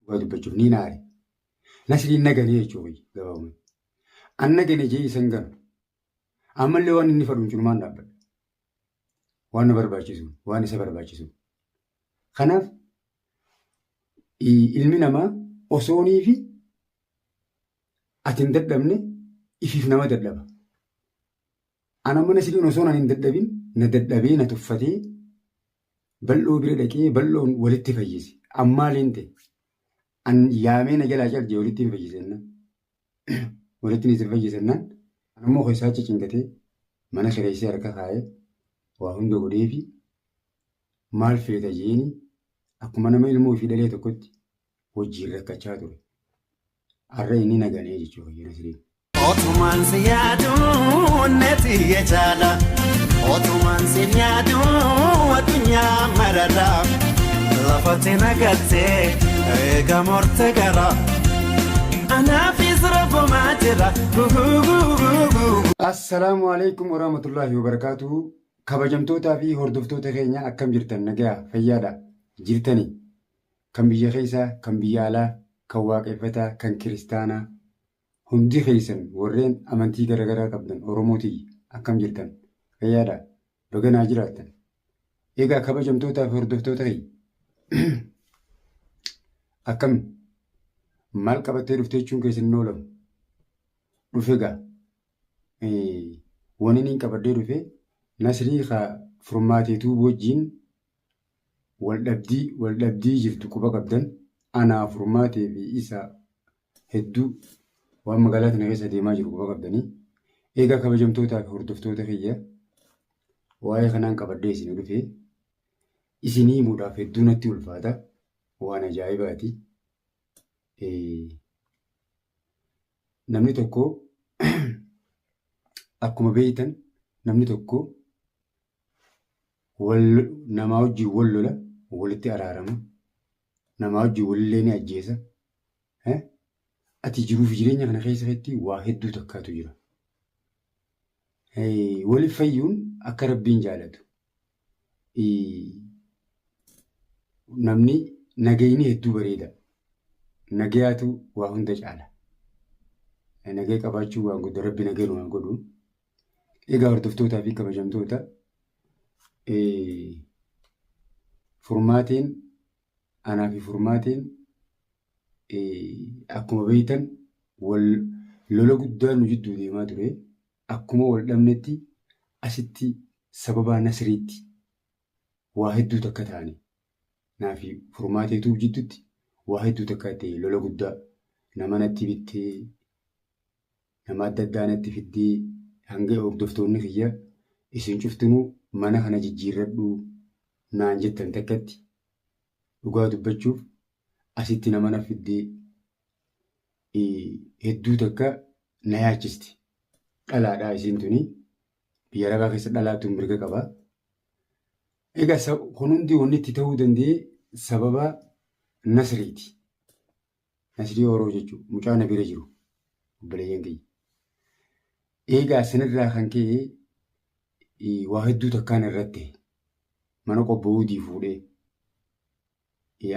Dhugaa dubbachuuf ni naare. Nasriin naganii jechuudha gabaabumatti. An nagane jee isan ganu. Ammallee waan inni fadhuun cunumaan dhaabbata. Waan na barbaachisu, waan isa barbaachisu. Kanaaf ilmi namaa osoonii fi ati hin dadhabne ifiif nama dadhaba. Ana amma Nasriin osoo hin dadhabin na dadhabee na tuffatee bal'oo bira dhaqee bal'oon walitti fayyise. Ammaaliin ta'e an yaamee na jalaa cabjee walitti hin fayyisennaan. Walitti hin fayyisennaan. Ammoo keessaa cinqatee mana kireessee harka kaa'ee waa hunda godhee fi maal feeta jeeni akkuma nama ilmoo fi dhalee tokkotti wajjin rakkachaa ture. Har'a inni naganee jechuudha Nasriin. Otumaan si yaaduu neeti yechaala. Otumaan si yaaduu addunyaa mararaa. Lafatti nagattee eega morte gara. Anaafis rabbumaa jira. Assalaamu alaikum warahmatullahi wabarakatuhu. Kabajamtootaa fi hordoftoota keenya akkam jirtan nagaa fayyaadha jirtanii kan biyya keessaa kan biyya alaa kan waaqeffataa kan kiristaanaa hundi keessan warreen amantii garaagaraa qabdan oromootii akkam jirtan fayyaadha baganaa jiraattan. Egaa kabajamtootaa fi hordoftoota keenya akkam maal qabattee dhuftee jechuun keessan hin oolamu dhufe gaa waan inni qabadee dhufe. Nasrii furmaateetuu wajjin waldhabdii jirtu quba qabdan anaa furmaatee fi isa hedduu waan magaalaa kana keessa deemaa jiru quba qabdanii. Egaa kabajamtootaa fi hordoftoota kiyya waa'ee kanaan qabadee isin dhufee isinii himuudhaaf hedduu natti ulfaata waan ajaa'ibaati. Namni tokko akkuma beektan namni tokko namaa wajjin wal lola walitti araarama. Namaa wajjin walillee ni ajjeesa. Ati jiruuf jireenya kana keessatti waa hedduu takkaatu jira. Waliif fayyuun akka rabbiin jaalatu. Namni nagayni hedduu bareeda. Nagayaatu waa hunda caala. Nagaya qabaachuu waan godhu rabbi nagaynu waan godhu. Egaa hordoftootaa fi kabajamtoota furmaatiin anaa fi furmaatiin akkuma beektan lola guddaa nu jidduu deemaa ture. Akkuma wal dhabnetti asitti sababa Nasriitti waa hedduu takka ta'anii naa fi furmaateetu jidduutti waa hedduu takka ta'e lola guddaa nama natti bittee nama adda addaa natti fiddee hanga hordoftoonni kiyya isin cuftinuu mana kana jijjiirradhu naan jettan takkatti dhugaa dubbachuuf asitti nama na fiddee hedduu takka na yaachisti. Dhalaadhaa isiin tuni biyya arabaa keessa dhalaatuun mirga qabaa. Egaa kun hundi wanni itti ta'uu danda'e sababa Nasriiti. Nasrii Oroo jechuudha mucaa na bira jiru obboleeyyan kiyya. Egaa sanirraa kan ka'e waa hedduu takkaan irratti mana qobbootii fuudhee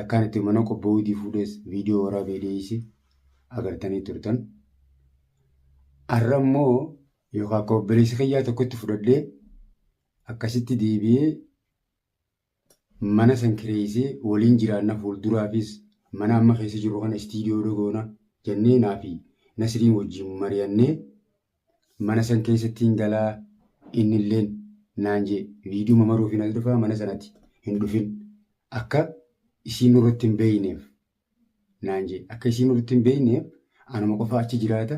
akkaan itti mana qobbootii fuudhees viidiyoo waraabee dhiyeesse agartanii turtan. Har'a immoo yookaan akka obboleessi kiyyaa tokkotti fudhadhee akkasitti deebi'ee mana san kireessee waliin jiraanna fuulduraafis mana amma keessa jiru kana istiidiyoo dogoona jennee naa fi Nasriin wajjin mari'annee mana san keessatti hin galaa inni illeen naan jee viidiyoo mamaruuf hin dhufaa mana sanatti hin dhufin akka isiin nurratti hin beeyneef naan jee akka isiin nurratti hin beeyneef anuma qofa achi jiraata.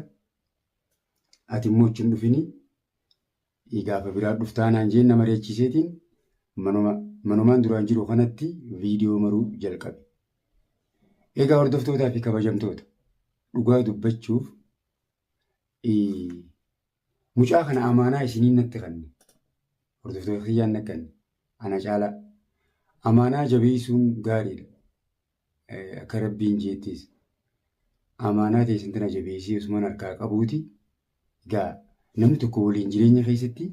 Ati immoo achi hin dhufini gaafa biraa dhuftaa naan jee nama reechiseetiin manumaan duraan jiru kanatti viidiyoo maruu jalqabe. Egaa hordoftootaa fi kabajamtoota dhugaa dubbachuuf mucaa kana amaanaa isinii natti kanne hordoftoota kiyyaan nakkanne ana caalaa amaanaa jabeessuun gaariidha. Akka rabbiin jeettis amaanaa teessan tana jabeessee osuma harkaa qabuuti. Egaa namni tokko waliin jireenya keessatti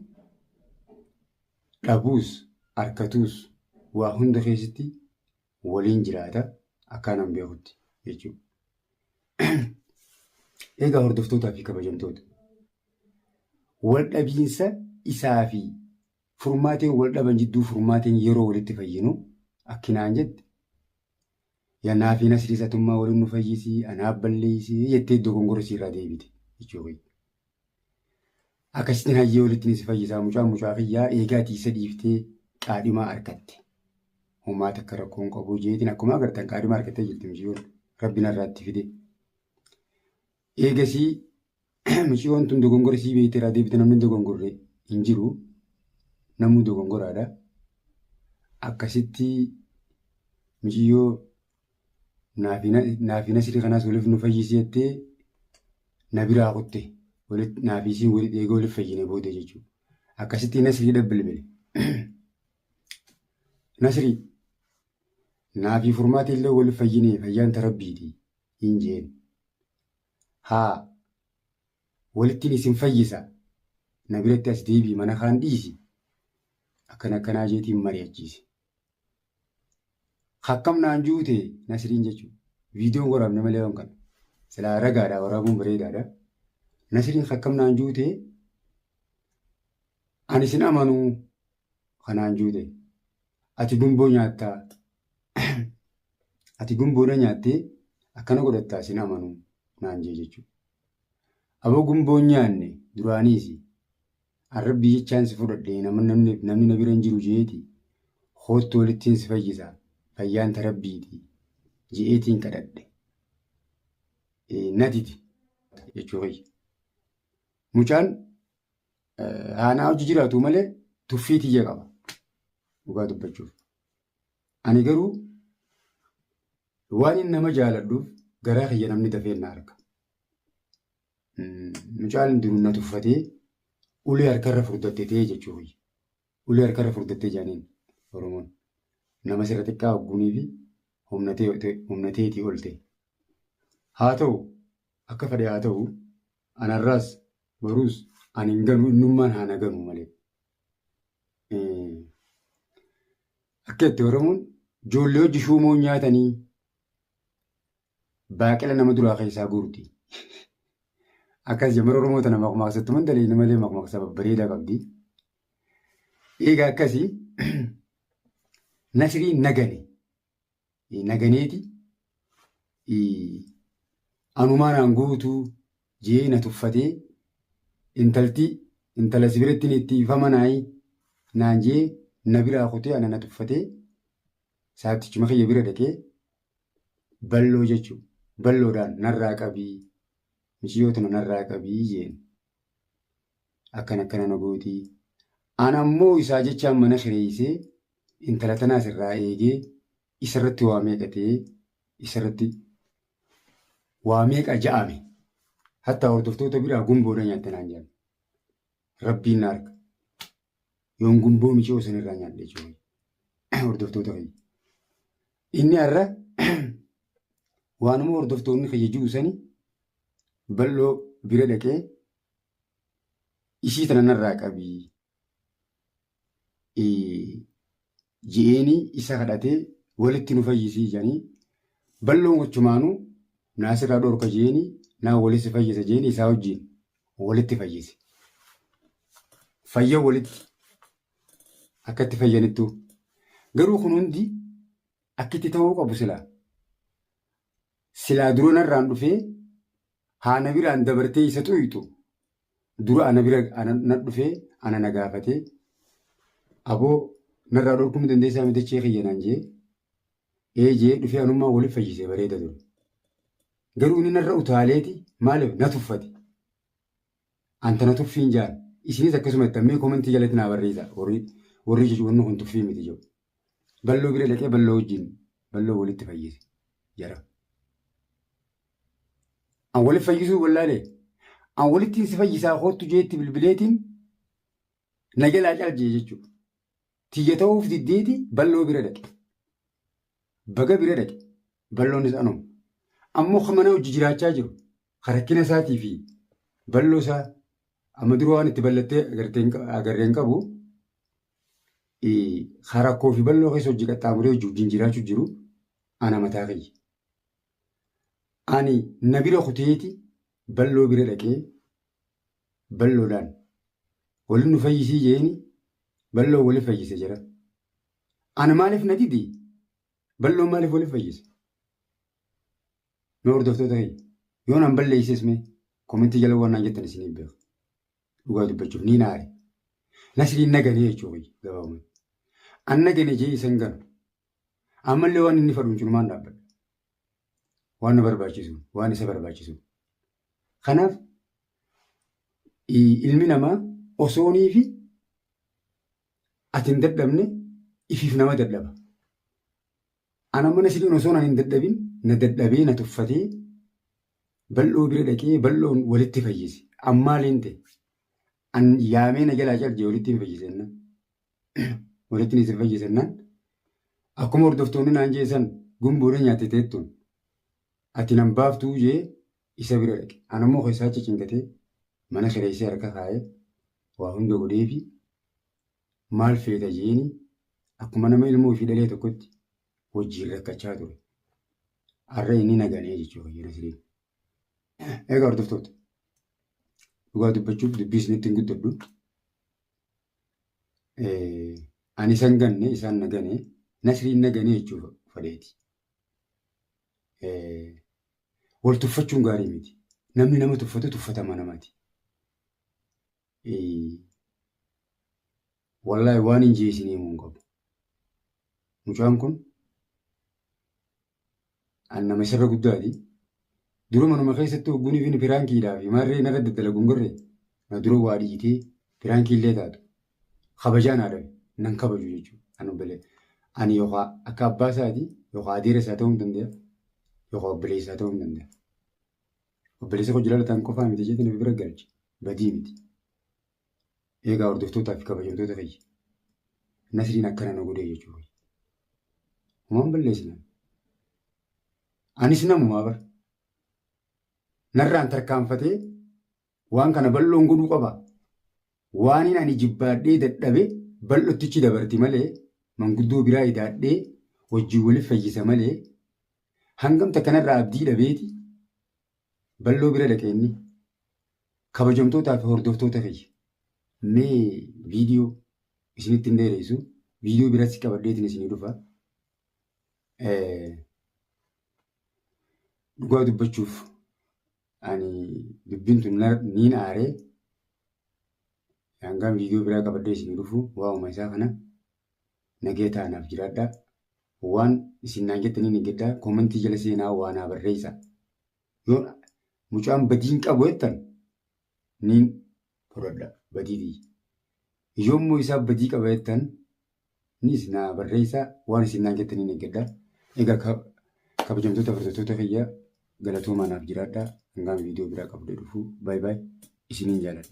dhabuus harkatuus waa hunda keessatti waliin jiraata akkaan beekutti. jechuudha. Egaa hordoftootaa fi kabajamtoota wal dhabiinsa isaa fi furmaateen wal dhaban jidduu furmaateen yeroo walitti fayyinu akkinaan jette yannaa fi nasrii satummaa waliin nu fayyisii anaaf balleessii jettee dogongora siirraa deebite jechuudha. Akkasitti hayyee walitti si fayyisaa mucaa fayyaa eegaa tiisa dhiiftee qaadhimaa argatte. Uummata akka rakkoon qabu jeetiin akkuma agartan qaadhimaa argattee jirti mishiyoon rabbiin irraatti fide. Eegasii mishiyoon tun dogongora sii beekte irraa deebite namni dogongorre hin jiru. Namni dogongoraadha. Akkasitti mishiyoo naafi nasrii kanaas waliif nu fayyisee jettee na biraa kutte. Naafisiin walitti eegee waliif fayyine booda jechuudha. Akkasitti nasrii dabbilbile. Nasrii naafii furmaata illee waliif fayyine fayyaan tarabbiiti hin jeen. Haa walittiin isin fayyisa na biratti as deebii mana kaan dhiisi akkanaa jeetiin mari'achiise. Hakkam naan juute nasriin jechuudha. Viidiyoon waraabne malee waan kana silaa ragaadhaa waraabuun bareedaadha. Nasriin hakkam naan juute ani sin amanuu kanaan juute ati gumboo nyaattaa ati gumboona nyaattee akkana godhattaa sin amanuu naan jee jechuudha. Aboo gumboon nyaanne duraaniis arrabbii jechaan si fudhadhee namni na bira hin jiru jeeti hoottu walittiin si fayyisaa fayyaan tarabbiiti je'eetiin kadhadhe natiti jechuudha. Mucaan haanaa hojii jiraatu malee tuffii tiyya qaba dhugaa dubbachuuf. Ani garuu waan inni nama jaaladhuuf garaa kiyya namni dafee na arga. Mucaan duruu na tuffatee ulee harkarra furdattetee jechuudha. Ulee harkarra furdattee jaaniin Oromoon nama sirra xiqqaa hogguunii fi humnateetii ol ta'e. Haa ta'u akka fedhe haa ta'u anarraas baruus ani hin ganu innummaan haana ganu malee. Akka itti Oromoon ijoollee hojii shuumoo nyaatanii baaqela nama duraa keessaa guurti. Akkas jamara Oromoo tana maqmaqsattu mandalee malee maqmaqsa babbareedaa qabdi. Egaa akkasii nasrii naganeeti anumaan guutuu jee na tuffatee intala sibiratti itti ifamanaayi naan jee na biraa kutee ana na tuffatee saabtichuma kiyya bira dhaqee balloo jechuudha. Balloodhaan narraa qabii mishiyootuma narraa qabii jeen akkana na gootii. Ana ammoo isaa jechaan mana kireessee intala tanaas irraa eegee isarratti waa meeqatee isarratti waa meeqa ja'ame. Hatta hordoftoota biraa gumboodha nyaatte naan jedhan. Rabbiin na arga. Yoon gumboo mishiyoo sanirraa nyaadhe jechuudha. Hordoftoota kiyya. Inni har'a waanuma hordoftoonni kiyya jiru sani balloo bira dhaqee ishii tana narraa qabii. Ji'eenii isa kadhatee walitti nu fayyisii jedhanii balloon gochumaanuu naasirraa dhorka ji'eenii naa walitti fayyisa ji'eenii isaa wajjin walitti fayyise. Fayya walitti akkatti fayyanittu garuu kun hundi akkitti ta'uu qabu silaa dura narraan dhufee haana biraan dabartee isa xuyixu dura ana bira na dhufee ana na gaafatee aboo narraa dhorkuu dandeessaa mitachee kiyyanaan jee jee dhufee anummaa waliif fayyisee bareeda ture. Garuu inni narra utaaleeti maaliif na tuffate. Anta na tuffiin jaan isinis akkasuma ittammee koomentii jalatti naa barreessa warri jechuun kun tuffii miti jiru. Balloo bira dhaqee balloo wajjin balloo walitti fayyise jara. An waliif fayyisuu wallaalee an walittiin si fayyisaa hoottu jeetti bilbileetiin na jalaa caljee jechuudha. Tiyya ta'uuf diddeeti balloo bira dhaqe. Baga bira dhaqe balloonis anuma. Ammoo mana hojii jiraachaa jiru harakkina isaatii fi balloo isaa amma duruu waan itti ballattee agarreen qabu harakkoo fi balloo keessa hojii qaxxaamuree wajjin jiraachuu jiru ana mataa kiyya. Ani na bira kuteeti bal'oo bira dhaqee bal'oodhaan waliin nu fayyisii jeeni bal'oo waliin fayyise jira. Ana maaliif na didi bal'oo maaliif waliin fayyise? Mee hordoftoota kee yoo naan balleesses mee komentii jala waan naan jettan isiniin beeku. Dhugaa dubbachuuf ni naare. Nasriin naganee jechuudha gabaabumatti. An nagane jee isan ganu. Ammallee waan inni fadhuun cunumaan dhaabbadha. Waan na barbaachisu, waan isa barbaachisu. Kanaaf ilmi namaa osoonii fi ati hin dadhabne ifiif nama dadhaba. Ana amma Nasriin osoon ani hin dadhabin na dadhabee na tuffatee bal'oo bira dhaqee bal'oon walitti fayyise. Ammaaliin ta'e an yaamee na jalaa carjee walitti hin fayyisennaan. Walitti hin fayyisennaan. Akkuma hordoftoonni naan jeesan gumboodha nyaatte teettuun. Ati nan baaftuu jee isa bira dhaqe. Ana immoo keessaa cinqatee mana kireessee harka kaa'ee waa hunda godhee fi maal feeta jeeni akkuma nama ilmoo fi dhalee tokkotti wajjin rakkachaa ture. Har'a inni naganee jechuudha Nasriin. Egaa hordoftoota dhugaa dubbachuuf dubbii isinitti hin guddadhu. Ani isan ganne isaan naganee Nasriin naganee jechuudha fadheeti. Wal tuffachuun gaarii miti. Namni nama tuffatu tuffatama namaati. Wallaahi waan hin jeesinii himuu qabu. Mucaan kun an nama isarra guddaati. Dura manuma keessatti hogguunii fi piraankiidhaa fi maarree narra daddalaguun garree na dura waa dhiitee piraankiillee taatu. Kabajaan haadhawe nan kabaju jechuudha. An obbolee. Ani yookaan akka abbaa isaatii yookaan adeera isaa ta'uu hin danda'a. Yookaan obboleessaa ta'uu hin danda'a. Obboleessa koo jalaalataan qofaa miti jechuun nama bira galche. Badii miti. Egaa hordoftootaa fi kabajamtoota fayyi. Nasriin akkana na godhee jechuudha. Homaan balleessinaan. Anis namumaa bara. Narraan tarkaanfatee waan kana bal'oon godhuu qaba. Waan ani jibbaadhee dadhabee bal'ottichi dabarti malee manguddoo biraa hidhaadhee wajjin waliif fayyisa malee hangamta kanarraa abdii dhabeeti bal'oo bira dhaqeenni kabajamtootaa fi hordoftoota fayyi. Mee viidiyoo isinitti hin dheeressu viidiyoo biratti qabadheetiin isinii dhufa. Dhugaa dubbachuuf ani dubbiin tun niin aaree hangaan viidiyoo biraa qabadhee isinii dhufu waa'uma isaa kana nagee ta'anaaf jiraadhaa. Waan isin naan jettanii ni geddaa koomentii jala seenaa waan haa barreessa. Yoo mucaan badiin qabu jettan niin fudhadha badiitii. Yommuu isaa badii qaba jettan nis naa barreessa waan isin naan jettanii ni geddaa. Egaa kabajamtoota hordoftoota fayyaa galatoomaa naaf jiraadhaa. Hangaan viidiyoo biraa qabdee dhufu baay'ee isiniin jaaladha.